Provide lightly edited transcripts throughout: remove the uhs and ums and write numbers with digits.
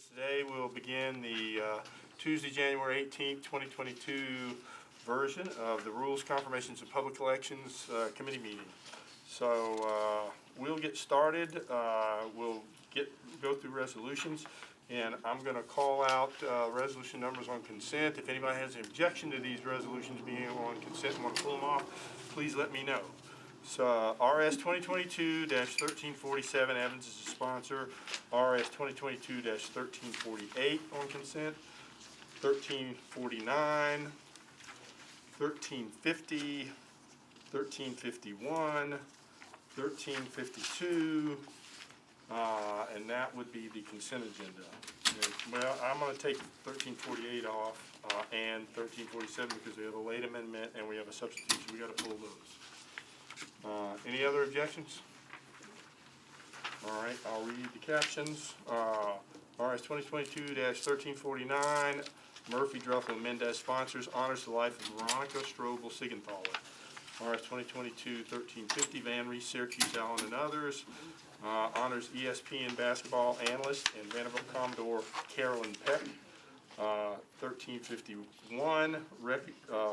Today we'll begin the Tuesday, January 18th, 2022 version of the Rules, Confirmations, and Public Elections Committee meeting. So we'll get started. We'll go through resolutions, and I'm going to call out resolution numbers on consent. If anybody has an objection to these resolutions being on consent and want to pull them off, please let me know. So RS 2022-1347, Evans is a sponsor. RS 2022-1348 on consent. 1349, 1350, 1351, 1352, and that would be the consent agenda. Well, I'm going to take 1348 off and 1347 because we have a late amendment and we have a substitute, so we got to pull those. Any other objections? All right, I'll read the captions. RS 2022-1349, Murphy, Druffel, and Mendez sponsors, honors the life of Veronica Strobel Siegenthaler. RS 2022-1350, Van Reese, Syracuse, Allen, and others, honors ESPN basketball analyst and Vanderbilt Commodore Carolyn Peck. 1351,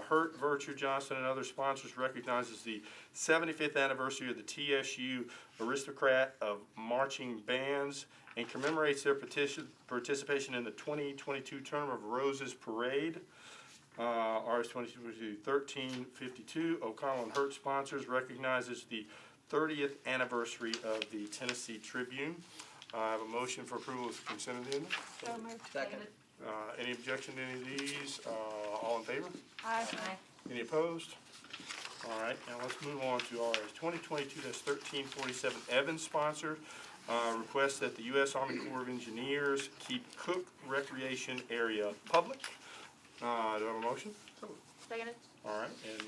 Hurt, Virtue, Johnson, and other sponsors recognizes the 75th anniversary of the TSU Aristocrat of Marching Bands and commemorates their participation in the 2022 Tournament of Roses Parade. RS 2022-1352, O'Connell and Hurt sponsors recognizes the 30th anniversary of the Tennessee Tribune. I have a motion for approval of the consent agenda. So moved. Second. Any objection to any of these? All in favor? Aye. Any opposed? All right, now let's move on to RS 2022-1347, Evans sponsor. Requests that the U.S. Army Corps of Engineers keep Cook Recreation Area public. Do I have a motion? Seconded. All right, and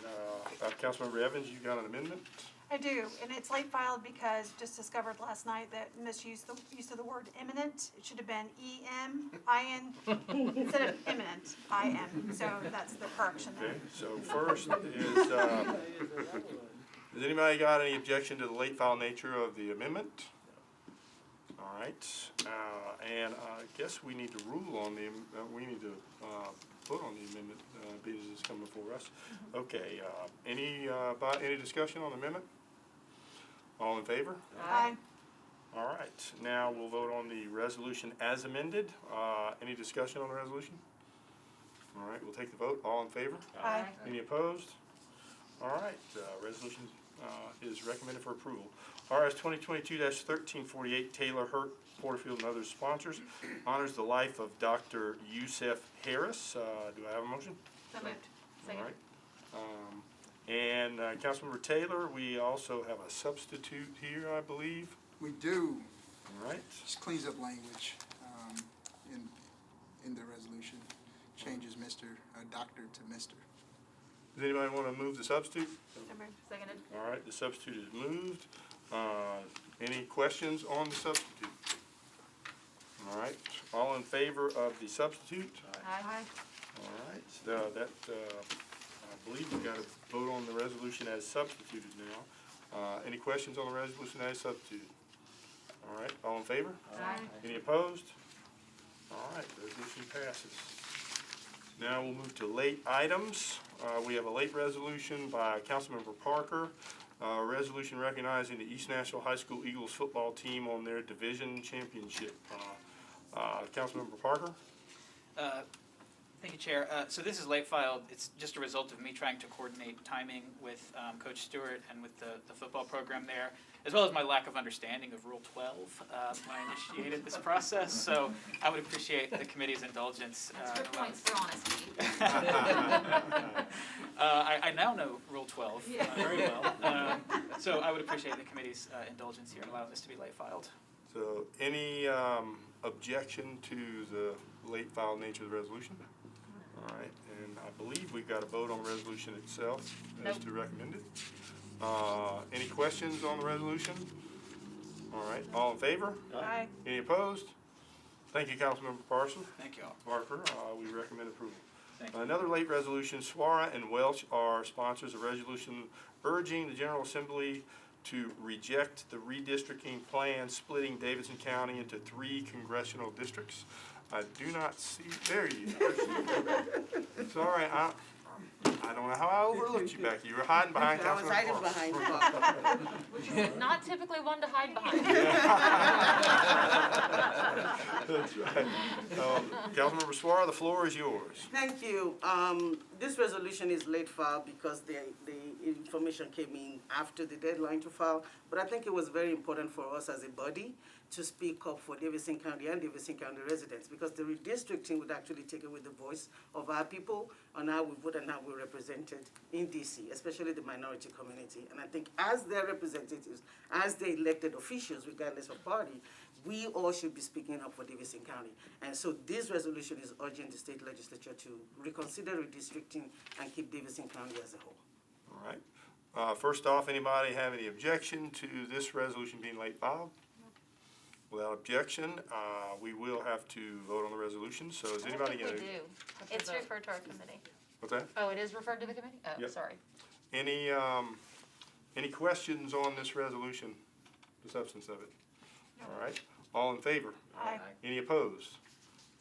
Councilmember Evans, you got an amendment? I do, and it's late filed because just discovered last night that misused the use of the word imminent. It should have been E-M-I-N instead of imminent, I-M. So that's the correction there. Okay, so first is, has anybody got any objection to the late file nature of the amendment? All right, and I guess we need to rule on the, we need to vote on the amendment because it's coming before us. Okay, any discussion on the amendment? All in favor? Aye. All right, now we'll vote on the resolution as amended. Any discussion on the resolution? All right, we'll take the vote. All in favor? Aye. Any opposed? All right, resolution is recommended for approval. RS 2022-1348, Taylor, Hurt, Porterfield, and other sponsors, honors the life of Dr. Yusef Harris. Do I have a motion? So moved. Second. All right. And Councilmember Taylor, we also have a substitute here, I believe. We do. All right. Just cleans up language in the resolution. Changes doctor to Mr. Does anybody want to move the substitute? So moved. Seconded. All right, the substitute is moved. Any questions on the substitute? All right, all in favor of the substitute? Aye. All right, so that, I believe we've got to vote on the resolution as substituted now. Any questions on the resolution as substituted? All right, all in favor? Aye. Any opposed? All right, the resolution passes. Now we'll move to late items. We have a late resolution by Councilmember Parker. Resolution recognizing the East Nashville High School Eagles football team on their division championship. Councilmember Parker? Thank you, Chair. So this is late filed. It's just a result of me trying to coordinate timing with Coach Stewart and with the football program there, as well as my lack of understanding of Rule 12 when I initiated this process. So I would appreciate the committee's indulgence. That's good points for honesty. I now know Rule 12 very well. So I would appreciate the committee's indulgence here and allowing this to be late filed. So any objection to the late filed nature of the resolution? All right, and I believe we've got to vote on the resolution itself as to recommend it. Any questions on the resolution? All right, all in favor? Aye. Any opposed? Thank you, Councilmember Parson. Thank you all. Parker, we recommend approval. Thank you. Another late resolution, Suara and Welch are sponsors of resolution urging the General Assembly to reject the redistricting plan splitting Davidson County into 3 congressional districts. I do not see, there you are. Sorry, I don't know how I overlooked you back here. You were hiding behind I was Councilmember hiding Parks. behind the Not typically one to hide behind. That's right. Councilmember Suarez, the floor is yours. Thank you. This resolution is late filed because the information came in after the deadline to file. But I think it was very important for us as a body to speak up for Davidson County and Davidson County residents, because the redistricting would actually take away the voice of our people on how we vote and how we're represented in DC, especially the minority community. And I think as their representatives, as the elected officials, regardless of party, we all should be speaking up for Davidson County. And so this resolution is urging the state legislature to reconsider redistricting and keep Davidson County as a whole. All right. First off, anybody have any objection to this resolution being late filed? Without objection, we will have to vote on the resolution. So is anybody I going think to? we do. It's referred to our committee. What's that? Oh, it is referred to the committee? Oh, Yep. sorry. Any questions on this resolution, the substance of it? All right. All in favor? Aye. Any opposed?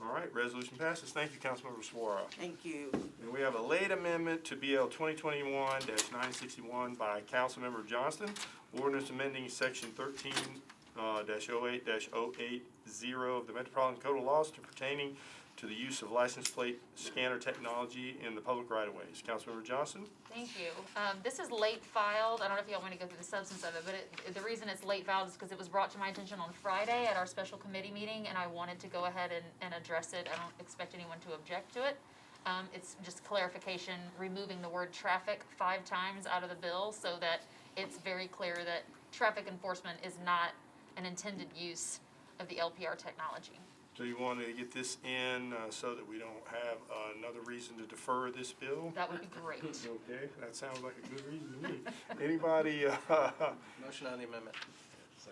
All right, resolution passes. Thank you, Councilmember Suarez. Thank you. And we have a late amendment to BL 2021-961 by Councilmember Johnston. Ordinance amending section 13-08-080 of the Metropolitan Code of Laws to pertaining to the use of license plate scanner technology in the public right-of-ways. Councilmember Johnston? Thank you. This is late filed. I don't know if y'all want to go through the substance of it, but the reason it's late filed is because it was brought to my attention on Friday at our special committee meeting, and I wanted to go ahead and address it. I don't expect anyone to object to it. It's just clarification, removing the word traffic 5 times out of the bill so that it's very clear that traffic enforcement is not an intended use of the LPR technology. So you want to get this in so that we don't have another reason to defer this bill? That would be great. Okay, that sounds like a good reason to me. Anybody, Motion on the amendment.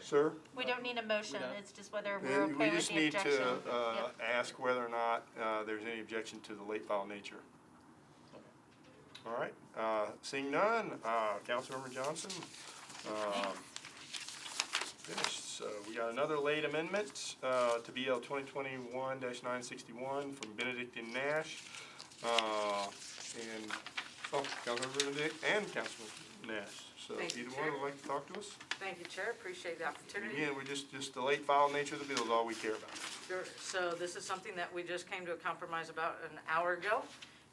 sir? We don't need a motion, We don't. it's just whether We we're okay with just the need objection. to Yep. ask whether or not there's any objection to the late file nature. All right, seeing none, Councilmember Johnson, finished. So we got another late amendment to BL 2021-961 from Benedict and Nash. Councilmember Benedict and Councilmember Nash. So Thank you, either Chair. one would like to talk to us? Thank you, Chair. Appreciate the opportunity. Again, we're just the late file nature of the bill is all we care about. Sure. So this is something that we just came to a compromise about an hour ago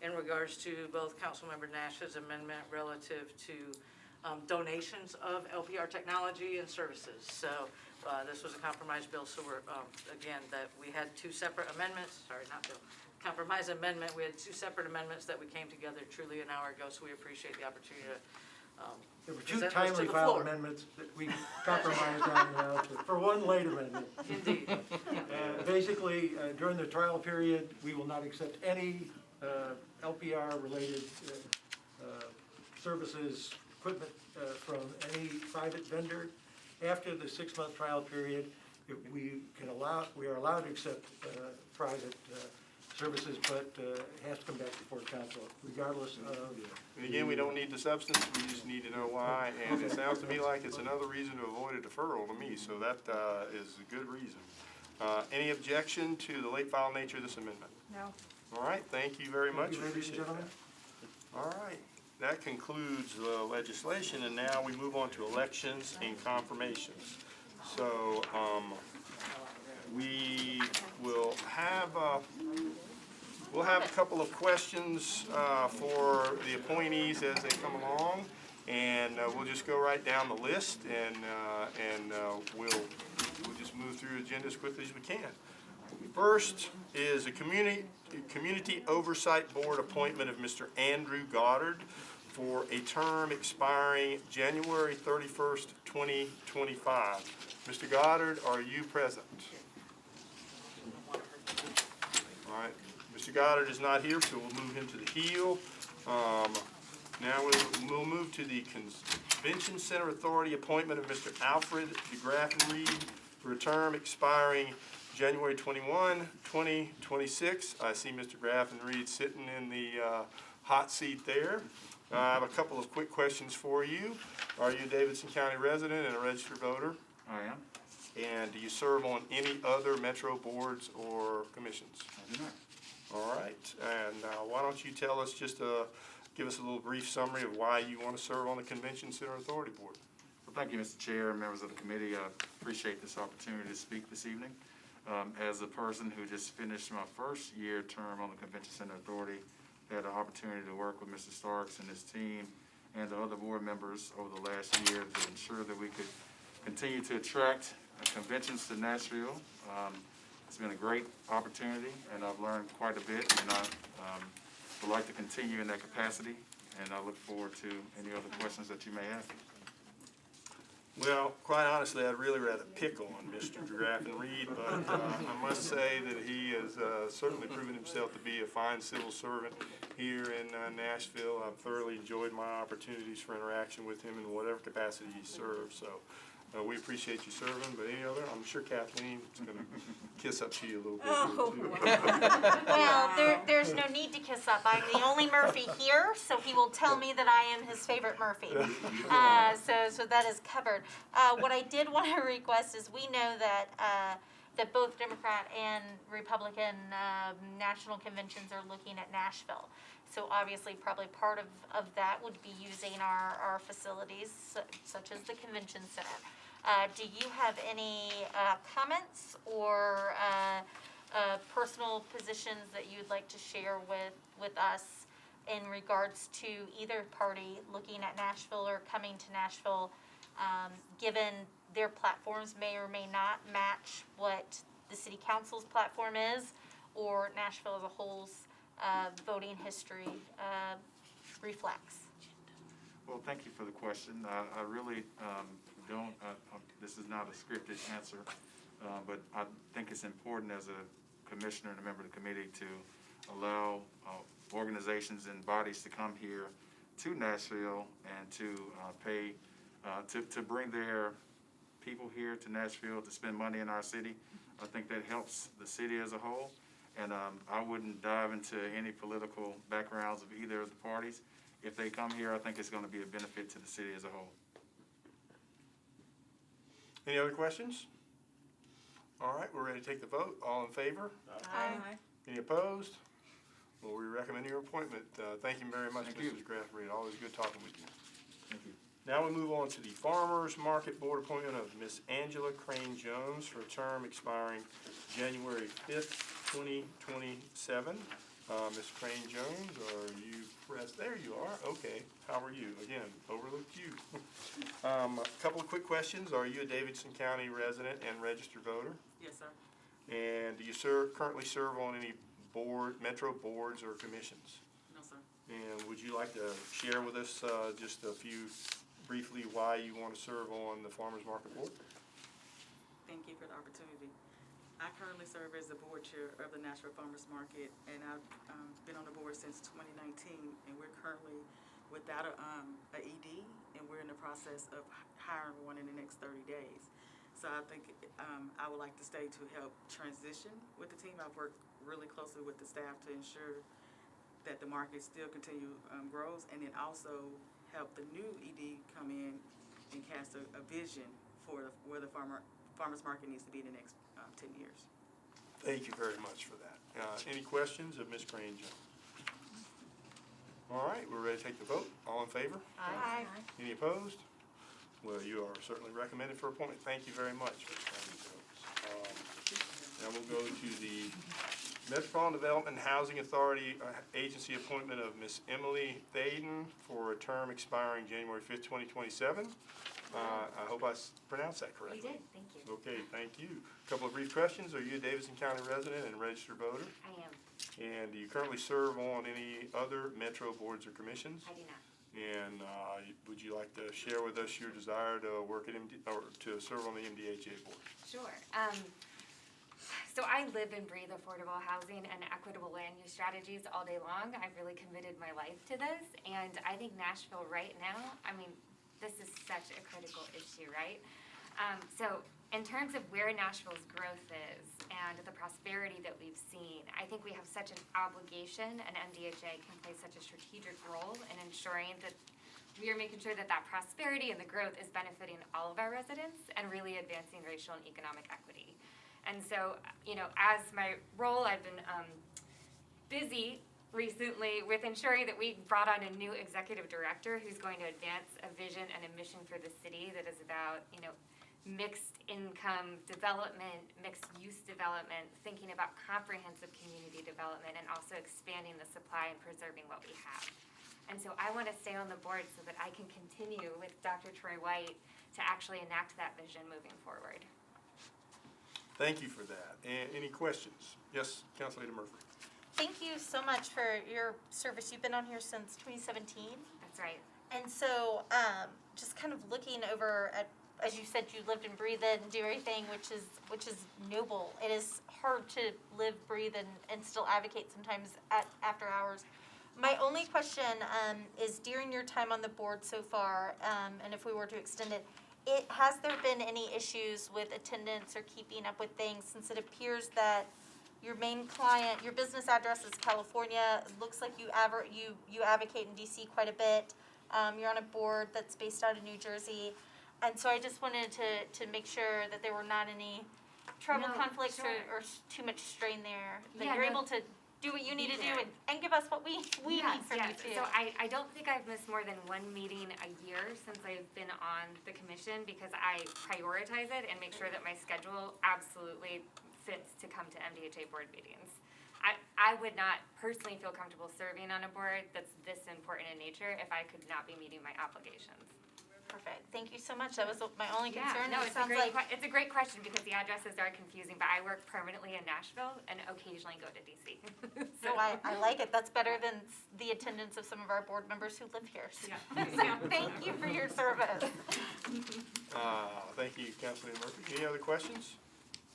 in regards to both Councilmember Nash's amendment relative to donations of LPR technology and services. So this was a compromise bill, so we're, again, that we had 2 separate amendments, sorry, not bill, compromise amendment. We had 2 separate amendments that we came together truly an hour ago, so we appreciate the opportunity to There were 2 present those to timely the filed floor. amendments that we compromised on for 1 late amendment. Indeed. Basically, during the trial period, we will not accept any LPR-related services, equipment from any private vendor. After the 6-month trial period, we are allowed to accept private services, but it has to come back before council, regardless of. And again, we don't need the substance, we just need to know why, and it sounds to me like it's another reason to avoid a deferral to me, so that is a good reason. Any objection to the late file nature of this amendment? No. All right, thank you very much. Thank you, ladies and Appreciate gentlemen. that. All right, that concludes the legislation, and now we move on to elections and confirmations. So, we will have, we'll have a couple of questions for the appointees as they come along, and we'll just go right down the list, and we'll just move through the agenda as quickly as we can. First is a Community Oversight Board appointment of Mr. Andrew Goddard for a term expiring January 31st, 2025. Mr. Goddard, are you present? All right, Mr. Goddard is not here, so we'll move him to the heel. Now we'll move to the Convention Center Authority appointment of Mr. Alfred DeGraff Reed for a term expiring January 21, 2026. I see Mr. Graff and Reed sitting in the hot seat there. I have a couple of quick questions for you. Are you a Davidson County resident and a registered voter? I am. And do you serve on any other metro boards or commissions? I do not. All right, and why don't you tell us, just give us a little brief summary of why you want to serve on the Convention Center Authority Board? Well, thank you, Mr. Chair and members of the committee. I appreciate this opportunity to speak this evening. As a person who just finished my first year term on the Convention Center Authority, had an opportunity to work with Mr. Starks and his team and the other board members over the last year to ensure that we could continue to attract conventions to Nashville. It's been a great opportunity, and I've learned quite a bit, and I would like to continue in that capacity, and I look forward to any other questions that you may have. Well, quite honestly, I'd really rather pick on Mr. Graffin Reed, but I must say that he has certainly proven himself to be a fine civil servant here in Nashville. I've thoroughly enjoyed my opportunities for interaction with him in whatever capacity he serves, so we appreciate you serving, but any other, I'm sure Kathleen is going to kiss up to you a little bit here, too. Well, there's no need to kiss up. I'm the only Murphy here, so he will tell me that I am his favorite Murphy. So that is covered. What I did want to request is, we know that that both Democrat and Republican national conventions are looking at Nashville. So obviously, probably part of that would be using our facilities, such as the convention center. Do you have any comments or personal positions that you'd like to share with us in regards to either party looking at Nashville or coming to Nashville, given their platforms may or may not match what the city council's platform is, or Nashville as a whole's voting history reflects? Well, thank you for the question. I really don't, this is not a scripted answer, but I think it's important as a commissioner and a member of the committee to allow organizations and bodies to come here to Nashville and to pay, to bring their people here to Nashville to spend money in our city. I think that helps the city as a whole. And I wouldn't dive into any political backgrounds of either of the parties. If they come here, I think it's going to be a benefit to the city as a whole. Any other questions? All right, we're ready to take the vote. All in favor? Aye. Any opposed? Well, we recommend your appointment. Thank you very much, Thank you. Mrs. Graff Reed. Always good talking with you. Thank you. Now we move on to the Farmers Market Board appointment of Miss Angela Crane Jones for a term expiring January 5th, 2027. Miss Crane Jones, are you pressed? There you are. Okay. How are you? Again, overlooked you. A couple of quick questions. Are you a Davidson County resident and registered voter? Yes, sir. And do you currently serve on any metro boards or commissions? No, sir. And would you like to share with us just a few, briefly, why you want to serve on the Farmers Market Board? Thank you for the opportunity. I currently serve as the board chair of the Nashville Farmers Market, and I've been on the board since 2019, and we're currently without a ED, and we're in the process of hiring one in the next 30 days. So I think I would like to stay to help transition with the team. I've worked really closely with the staff to ensure that the market still grows, and then also help the new ED come in and cast a vision for where the farmers market needs to be in the next 10 years. Thank you very much for that. Any questions of Ms. Crane Jones? All right, we're ready to take the vote. All in favor? Aye. Any opposed? Well, you are certainly recommended for appointment. Thank you very much, Ms. Crane Jones. Now we'll go to the Metropolitan Development and Housing Authority agency appointment of Ms. Emily Thaden for a term expiring January 5th, 2027. I hope I pronounced that correctly. You did, thank you. Okay, thank you. A couple of brief questions. Are you a Davidson County resident and registered voter? I am. And do you currently serve on any other metro boards or commissions? I do not. And would you like to share with us your desire to work at or to serve on the MDHA board? Sure. So I live and breathe affordable housing and equitable land use strategies all day long. I've really committed my life to this, and I think Nashville right now, I mean, this is such a critical issue, right? So in terms of where Nashville's growth is and the prosperity that we've seen, I think we have such an obligation, and MDHA can play such a strategic role in ensuring that we are making sure that that prosperity and the growth is benefiting all of our residents and really advancing racial and economic equity. And so, as my role, I've been busy recently with ensuring that we brought on a new executive director who's going to advance a vision and a mission for the city that is about, mixed income development, mixed use development, thinking about comprehensive community development, and also expanding the supply and preserving what we have. And so I want to stay on the board so that I can continue with Dr. Troy White to actually enact that vision moving forward. Thank you for that. And any questions? Yes, Councilor Murphy. Thank you so much for your service. You've been on here since 2017. That's right. And so, just kind of looking over at, as you said, you lived and breathed it and do everything, which is noble. It is hard to live, breathe, and still advocate sometimes after hours. My only question is, during your time on the board so far, and if we were to extend it, has there been any issues with attendance or keeping up with things, since it appears that your main client, your business address is California. It looks like you advocate in DC quite a bit. You're on a board that's based out of New Jersey. And so I just wanted to make sure that there were not any trouble, No, conflicts, sure. or too much strain there. That Yeah, you're no. able to do what you need to do Yeah. and give us what we need from you too. So I don't think I've missed more than one meeting a year since I've been on the commission because I prioritize it and make sure that my schedule absolutely fits to come to MDHA board meetings. I would not personally feel comfortable serving on a board that's this important in nature if I could not be meeting my obligations. Perfect. Thank you so much. That was my only Yeah, concern. no, It it's a sounds great like it's a great question because the addresses are confusing, but I work permanently in Nashville and occasionally go to DC. so I like it. That's better than the attendance of some of our board members who live here. So, Yeah. so thank you for your service. Thank you, Councilman Murphy. Any other questions?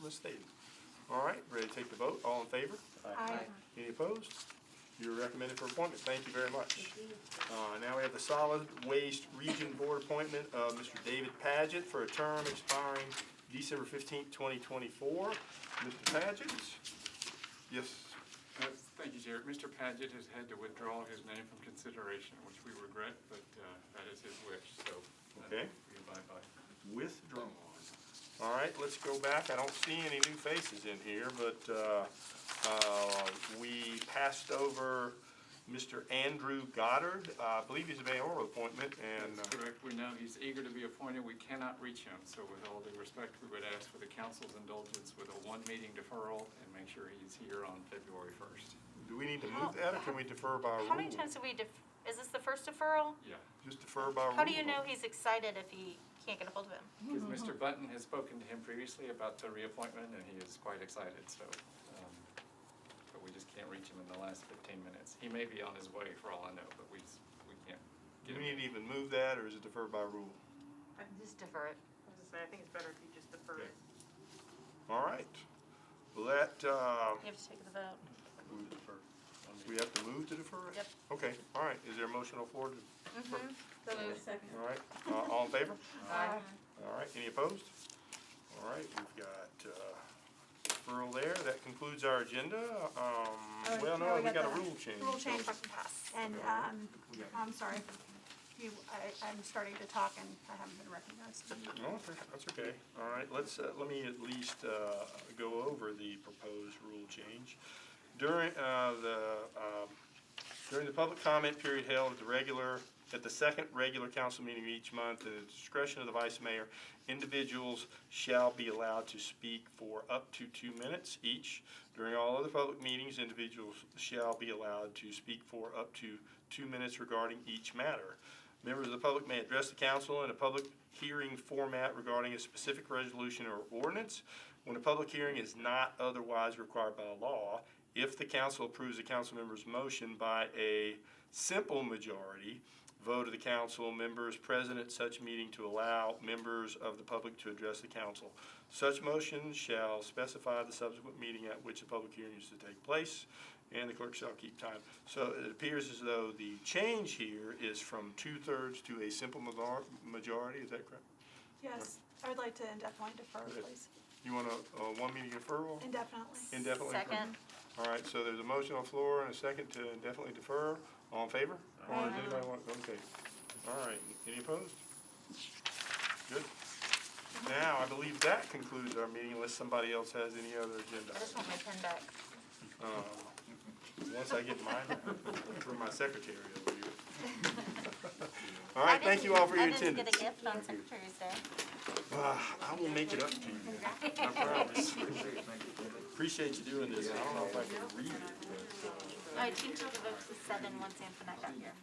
Ms. Staten? All right, ready to take the vote. All in favor? Aye. Any opposed? You're recommended for appointment. Thank you very much. Now we have the Solid Waste Region Board appointment of Mr. David Padgett for a term expiring December 15th, 2024. Mr. Padgett? Yes. Thank you, Jared. Mr. Padgett has had to withdraw his name from consideration, which we regret, but that is his wish, so. Okay. We abide by. Withdrawn. All right, let's go back. I don't see any new faces in here, but we passed over Mr. Andrew Goddard. I believe he's a mayoral appointment, and That's correct. We know he's eager to be appointed. We cannot reach him, so with all due respect, we would ask for the council's indulgence with a one-meeting deferral and make sure he's here on February 1st. do we need to move that, or can we defer by rule? How many times do we is this the first deferral? Yeah, Just defer by rule? How do you know he's excited if he can't get a hold of him? because Mr. Button has spoken to him previously about the reappointment, and he is quite excited, so, but we just can't reach him in the last 15 minutes. He may be on his way for all I know, but we can't Do get we him. need to even move that, or is it deferred by rule? Just defer it. I was gonna say, I think it's better if you just defer it. All right. Well, that, You have to take the vote. we have to move to defer it? Yep. Okay, all right. Is there a motion on the floor to defer? So moved. Second. All right, all in favor? Aye. All right, any opposed? All right, we've got deferral there. That concludes our agenda. Well, no, we got a the rule change. Rule change, and, I'm sorry, I'm starting to talk and I haven't been recognized. No, that's okay. All right, let me at least go over the proposed rule change. During the public comment period held at the second regular council meeting of each month, at the discretion of the vice mayor, individuals shall be allowed to speak for up to 2 minutes each. During all other public meetings, individuals shall be allowed to speak for up to 2 minutes regarding each matter. Members of the public may address the council in a public hearing format regarding a specific resolution or ordinance when a public hearing is not otherwise required by law. If the council approves a council member's motion by a simple majority vote of the council members present at such meeting to allow members of the public to address the council. Such motion shall specify the subsequent meeting at which the public hearing is to take place, and the clerk shall keep time. So it appears as though the change here is from 2/3 to a simple majority. Is that correct? Yes, I would like to indefinitely defer, Good. please. You want a one meeting deferral? Indefinitely. Indefinitely? Second. All right, so there's a motion on the floor and a second to indefinitely defer. All in favor? Or does anybody want, okay. All right, any opposed? Good. Now, I believe that concludes our meeting unless somebody else has any other agenda. I just want my pen back. Once I get mine, through my secretary over here. All right, thank you all for your I didn't attendance. get a gift on Secretary's Day. I will make it up to you. I promise. Appreciate you doing this. I don't know if I can read it, but. All right, change the vote to 7 once Antoinette got here.